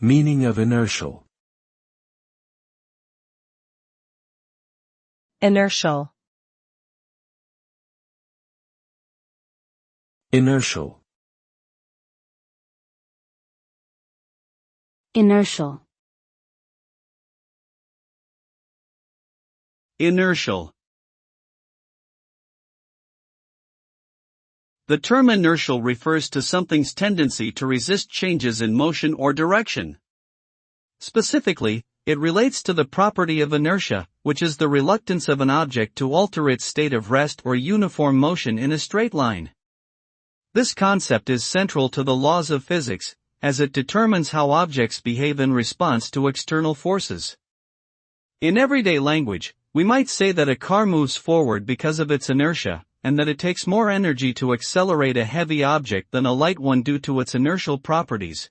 Meaning of inertial. Inertial. Inertial. Inertial. Inertial. The term inertial refers to something's tendency to resist changes in motion or direction. Specifically, it relates to the property of inertia, which is the reluctance of an object to alter its state of rest or uniform motion in a straight line. This concept is central to the laws of physics, as it determines how objects behave in response to external forces. In everyday language, we might say that a car moves forward because of its inertia, and that it takes more energy to accelerate a heavy object than a light one due to its inertial properties.